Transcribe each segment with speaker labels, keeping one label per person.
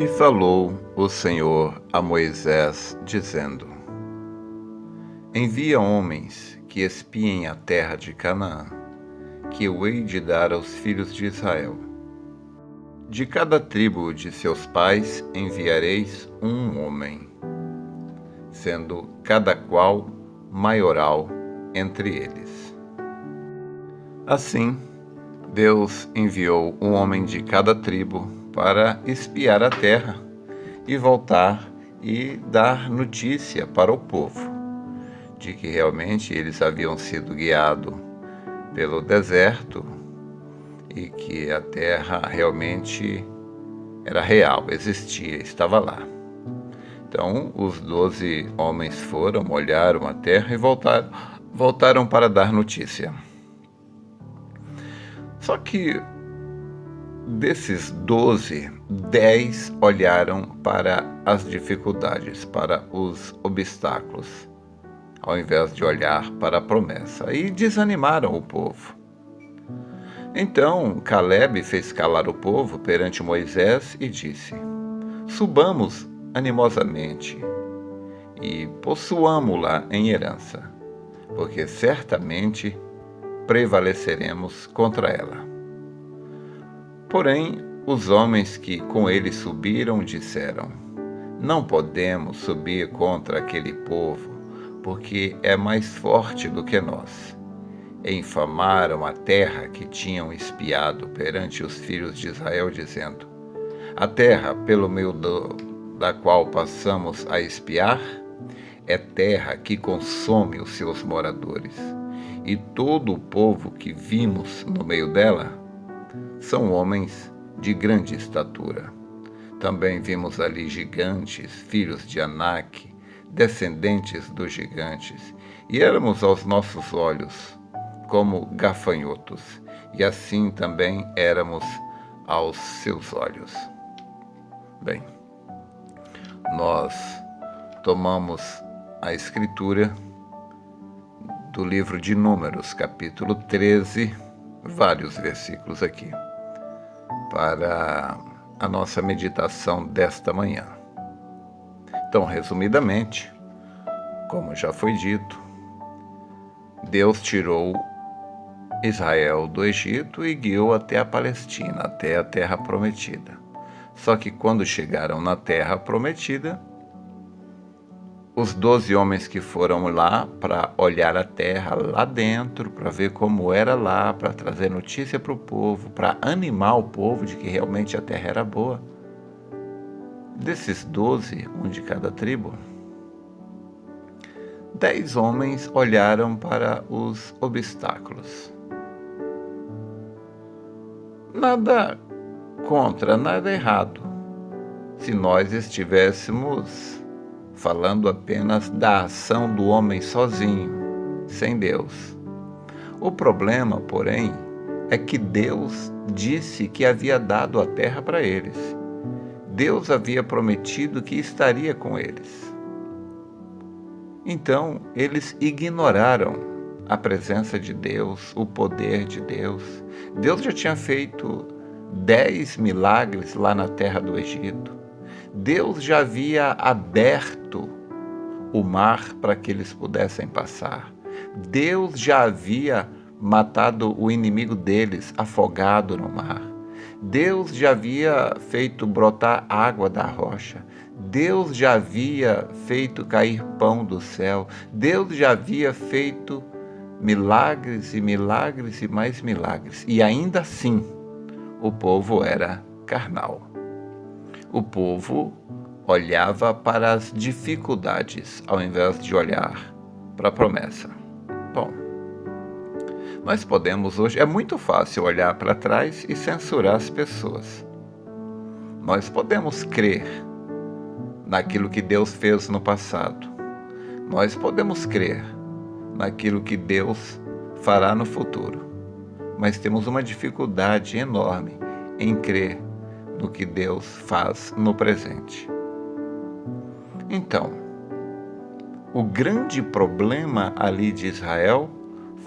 Speaker 1: E falou o Senhor a Moisés, dizendo: Envia homens que espiem a terra de Canaã, que eu hei de dar aos filhos de Israel. De cada tribo de seus pais enviareis um homem, sendo cada qual maioral entre eles. Assim, Deus enviou um homem de cada tribo para espiar a terra e voltar e dar notícia para o povo de que realmente eles haviam sido guiados pelo deserto e que a terra realmente era real, existia, estava lá. Então, os 12 homens foram, olharam a terra e voltaram para dar notícia. Só que desses 12, 10 olharam para as dificuldades, para os obstáculos, ao invés de olhar para a promessa, e desanimaram o povo. Então Caleb fez calar o povo perante Moisés e disse: Subamos animosamente e possuamo-la em herança, porque certamente prevaleceremos contra ela. Porém, os homens que com ele subiram disseram: Não podemos subir contra aquele povo, porque é mais forte do que nós. E infamaram a terra que tinham espiado perante os filhos de Israel, dizendo: A terra, pelo meio da qual passamos a espiar, é terra que consome os seus moradores, e todo o povo que vimos no meio dela são homens de grande estatura. Também vimos ali gigantes, filhos de Anak, descendentes dos gigantes, e éramos aos nossos olhos como gafanhotos, e assim também éramos aos seus olhos. Bem, nós tomamos a escritura do livro de Números, capítulo 13, vários versículos aqui, para a nossa meditação desta manhã. Então, resumidamente, como já foi dito, Deus tirou Israel do Egito e guiou até a Palestina, até a Terra Prometida. Só que quando chegaram na Terra Prometida, os 12 homens que foram lá para olhar a terra lá dentro, para ver como era lá, para trazer notícia para o povo, para animar o povo de que realmente a terra era boa. Desses 12, um de cada tribo, 10 homens olharam para os obstáculos. Nada contra, nada errado, se nós estivéssemos falando apenas da ação do homem sozinho, sem Deus. O problema, porém, é que Deus disse que havia dado a terra para eles. Deus havia prometido que estaria com eles. Então, eles ignoraram a presença de Deus, o poder de Deus. Deus já tinha feito 10 milagres lá na terra do Egito. Deus já havia aberto o mar para que eles pudessem passar. Deus já havia matado o inimigo deles, afogado no mar. Deus já havia feito brotar água da rocha. Deus já havia feito cair pão do céu. Deus já havia feito milagres e milagres e mais milagres. E ainda assim, o povo era carnal. O povo olhava para as dificuldades ao invés de olhar para a promessa. Bom, nós podemos hoje, é muito fácil olhar para trás e censurar as pessoas. Nós podemos crer naquilo que Deus fez no passado. Nós podemos crer naquilo que Deus fará no futuro. Mas temos uma dificuldade enorme em crer no que Deus faz no presente. Então, o grande problema ali de Israel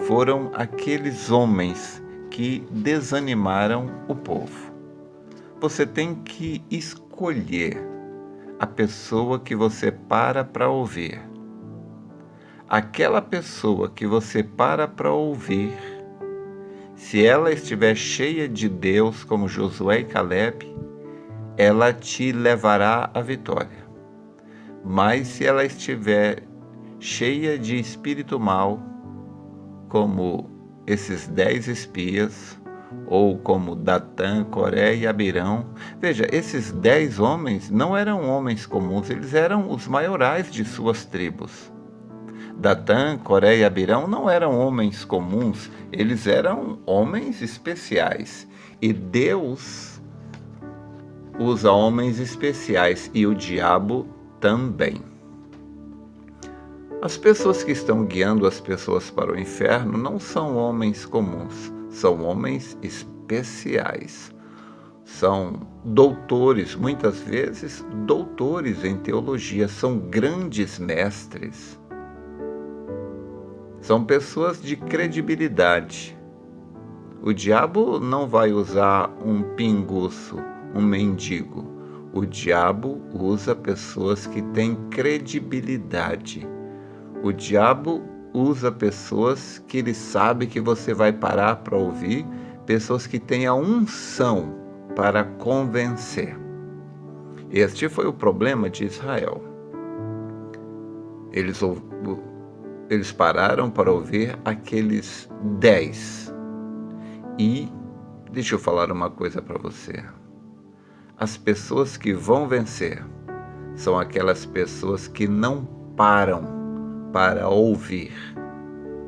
Speaker 1: foram aqueles homens que desanimaram o povo. você tem que escolher a pessoa que você para ouvir. Aquela pessoa que você para ouvir, se ela estiver cheia de Deus, como Josué e Caleb, ela te levará à vitória. Mas se ela estiver cheia de espírito mau, como esses 10 espias, ou como Datã, Coré e Abirão. Veja, esses 10 homens não eram homens comuns, eles eram os maiorais de suas tribos. Datã, Coré e Abirão não eram homens comuns, eles eram homens especiais. E Deus usa homens especiais e o diabo também. As pessoas que estão guiando as pessoas para o inferno não são homens comuns, são homens especiais. São doutores, muitas vezes doutores em teologia, são grandes mestres. São pessoas de credibilidade. O diabo não vai usar um pinguço, um mendigo. O diabo usa pessoas que têm credibilidade. O diabo usa pessoas que ele sabe que você vai parar para ouvir, pessoas que têm a unção para convencer. Este foi o problema de Israel. Eles pararam para ouvir aqueles 10. E deixa eu falar uma coisa para você. As pessoas que vão vencer são aquelas pessoas que não param para ouvir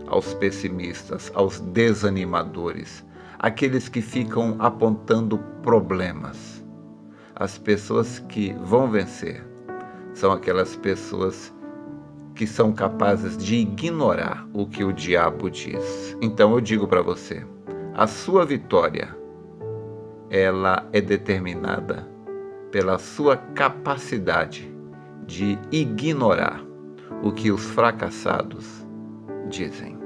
Speaker 1: aos pessimistas, aos desanimadores, aqueles que ficam apontando problemas. As pessoas que vão vencer são aquelas pessoas que são capazes de ignorar o que o diabo diz. Então eu digo para você, a sua vitória, ela é determinada pela sua capacidade de ignorar o que os fracassados dizem.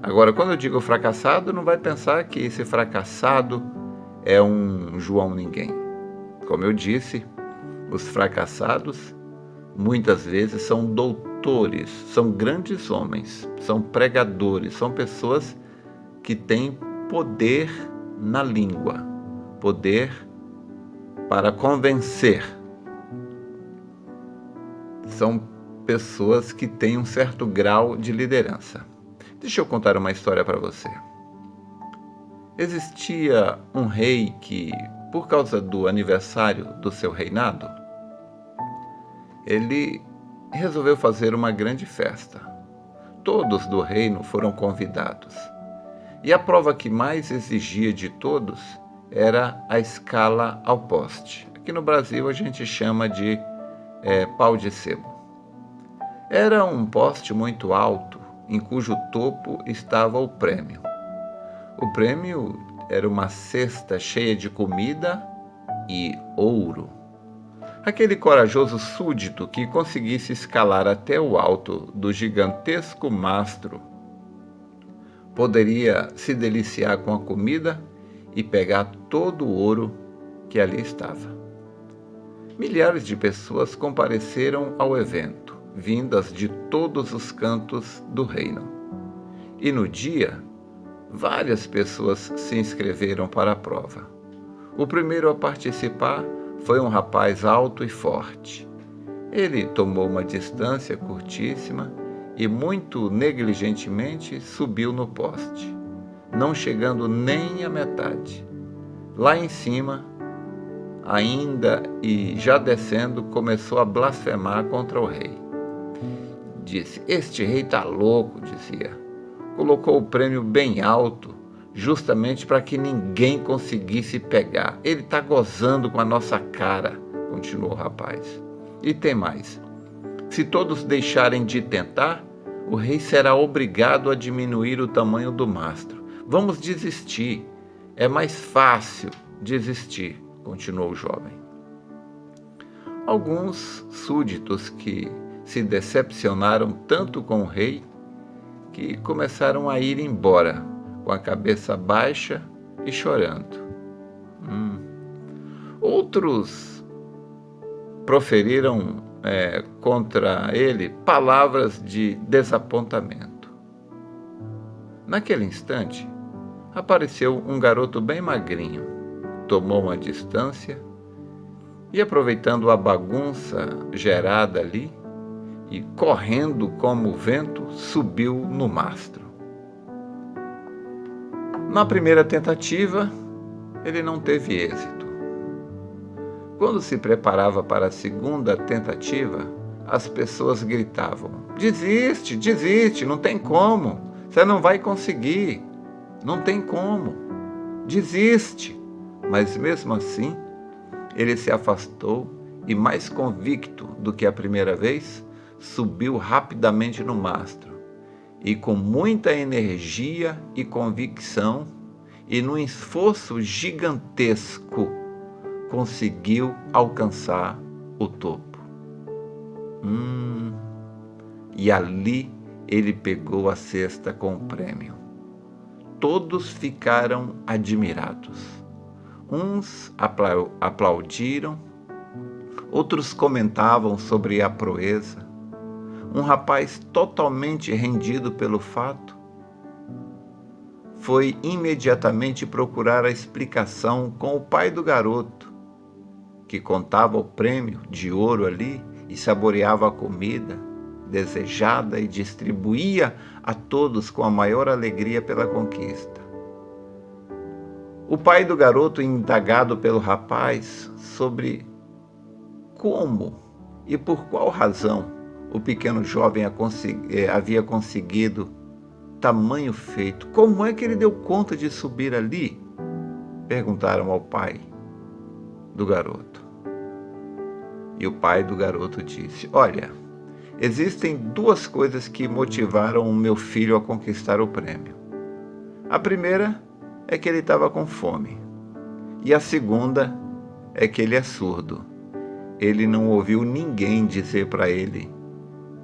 Speaker 1: Agora, quando eu digo fracassado, não vai pensar que esse fracassado é um João Ninguém. Como eu disse, os fracassados muitas vezes são doutores, são grandes homens, são pregadores, são pessoas que têm poder na língua, poder para convencer. São pessoas que têm um certo grau de liderança. Deixa eu contar uma história para você. Existia um rei que, por causa do aniversário do seu reinado, ele resolveu fazer uma grande festa. Todos do reino foram convidados. E a prova que mais exigia de todos era a escala ao poste. Aqui no Brasil a gente chama de pau de sebo. Era um poste muito alto, em cujo topo estava o prêmio. O prêmio era uma cesta cheia de comida e ouro. Aquele corajoso súdito que conseguisse escalar até o alto do gigantesco mastro poderia se deliciar com a comida e pegar todo o ouro que ali estava. Milhares de pessoas compareceram ao evento, vindas de todos os cantos do reino. E no dia, várias pessoas se inscreveram para a prova. O primeiro a participar foi um rapaz alto e forte. Ele tomou uma distância curtíssima e muito negligentemente subiu no poste, não chegando nem à metade. Lá em cima, ainda e já descendo, começou a blasfemar contra o rei. Disse: "Este rei está louco", dizia. Colocou o prêmio bem alto, justamente para que ninguém conseguisse pegar. Ele está gozando com a nossa cara, continuou o rapaz. E tem mais. Se todos deixarem de tentar, o rei será obrigado a diminuir o tamanho do mastro. Vamos desistir. É mais fácil desistir, continuou o jovem. Alguns súditos que se decepcionaram tanto com o rei que começaram a ir embora, com a cabeça baixa e chorando. Outros proferiram contra ele palavras de desapontamento. Naquele instante, apareceu um garoto bem magrinho, tomou uma distância e, aproveitando a bagunça gerada ali, e correndo como o vento, subiu no mastro. Na primeira tentativa, ele não teve êxito. Quando se preparava para a segunda tentativa, as pessoas gritavam: desiste, desiste, não tem como, você não vai conseguir, não tem como, desiste. Mas mesmo assim, ele se afastou e, mais convicto do que a primeira vez, subiu rapidamente no mastro e, com muita energia e convicção e num esforço gigantesco, conseguiu alcançar o topo. E ali ele pegou a cesta com o prêmio. Todos ficaram admirados. Uns aplaudiram, outros comentavam sobre a proeza. Um rapaz totalmente rendido pelo fato foi imediatamente procurar a explicação com o pai do garoto, que contava o prêmio de ouro ali e saboreava a comida desejada e distribuía a todos com a maior alegria pela conquista. O pai do garoto, indagado pelo rapaz sobre como e por qual razão o pequeno jovem havia conseguido tamanho feito, como é que ele deu conta de subir ali? Perguntaram ao pai do garoto. E o pai do garoto disse: olha, existem duas coisas que motivaram o meu filho a conquistar o prêmio. A primeira é que ele estava com fome. E a segunda é que ele é surdo. Ele não ouviu ninguém dizer para ele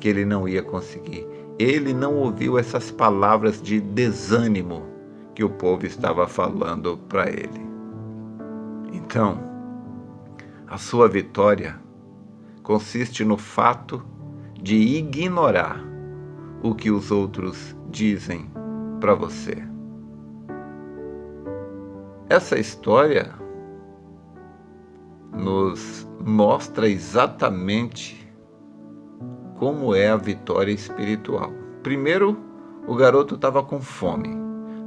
Speaker 1: que ele não ia conseguir. Ele não ouviu essas palavras de desânimo que o povo estava falando para ele. Então, a sua vitória consiste no fato de ignorar o que os outros dizem para você. Essa história nos mostra exatamente como é a vitória espiritual. Primeiro, o garoto estava com fome.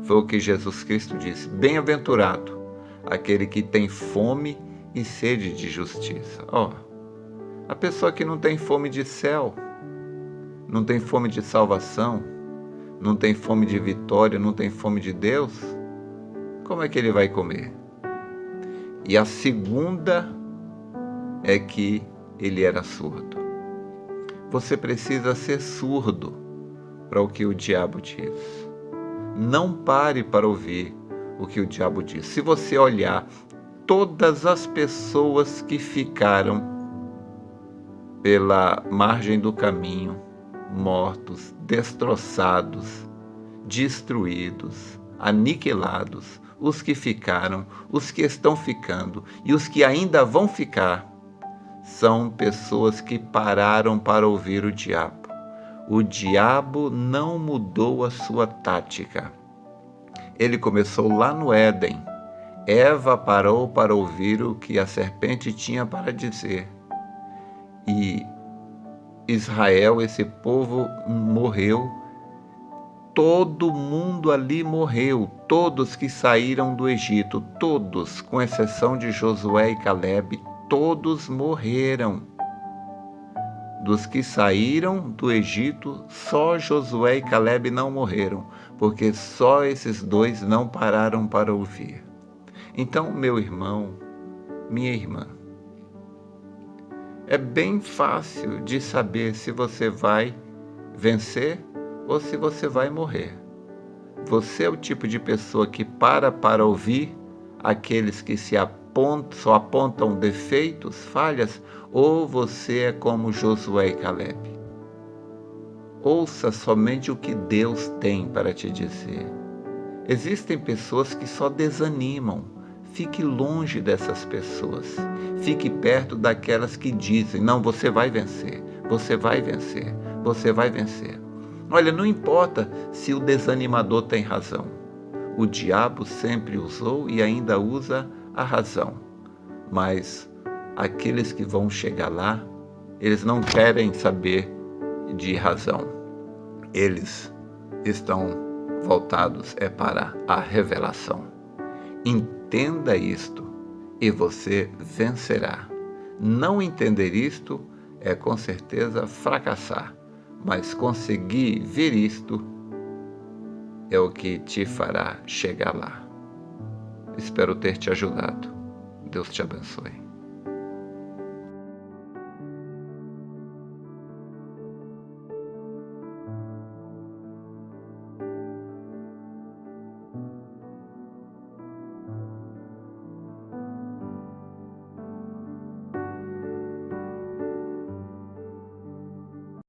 Speaker 1: Foi o que Jesus Cristo disse: bem-aventurado aquele que tem fome e sede de justiça. A pessoa que não tem fome de céu, não tem fome de salvação, não tem fome de vitória, não tem fome de Deus, como é que ele vai comer? E a segunda é que ele era surdo. Você precisa ser surdo para o que o diabo diz. Não pare para ouvir o que o diabo diz. Se você olhar todas as pessoas que ficaram pela margem do caminho, mortos, destroçados, destruídos, aniquilados, os que ficaram, os que estão ficando e os que ainda vão ficar, são pessoas que pararam para ouvir o diabo. O diabo não mudou a sua tática. Ele começou lá no Éden. Eva parou para ouvir o que a serpente tinha para dizer. E Israel, esse povo, morreu. Todo mundo ali morreu. Todos que saíram do Egito, todos, com exceção de Josué e Calebe, todos morreram. Dos que saíram do Egito, só Josué e Calebe não morreram, porque só esses dois não pararam para ouvir. Então, meu irmão, minha irmã, é bem fácil de saber se você vai vencer ou se você vai morrer. Você é o tipo de pessoa que para ouvir aqueles que só apontam defeitos, falhas, ou você é como Josué e Calebe? Ouça somente o que Deus tem para te dizer. Existem pessoas que só desanimam, Fique longe dessas pessoas. Fique perto daquelas que dizem: não, você vai vencer, você vai vencer, você vai vencer. Olha, não importa se o desanimador tem razão. O diabo sempre usou e ainda usa a razão. Mas aqueles que vão chegar lá, eles não querem saber de razão. Eles estão voltados para a revelação. Entenda isto e você vencerá. Não entender isto é com certeza fracassar, mas conseguir ver isto é o que te fará chegar lá. Espero ter te ajudado. Deus te abençoe.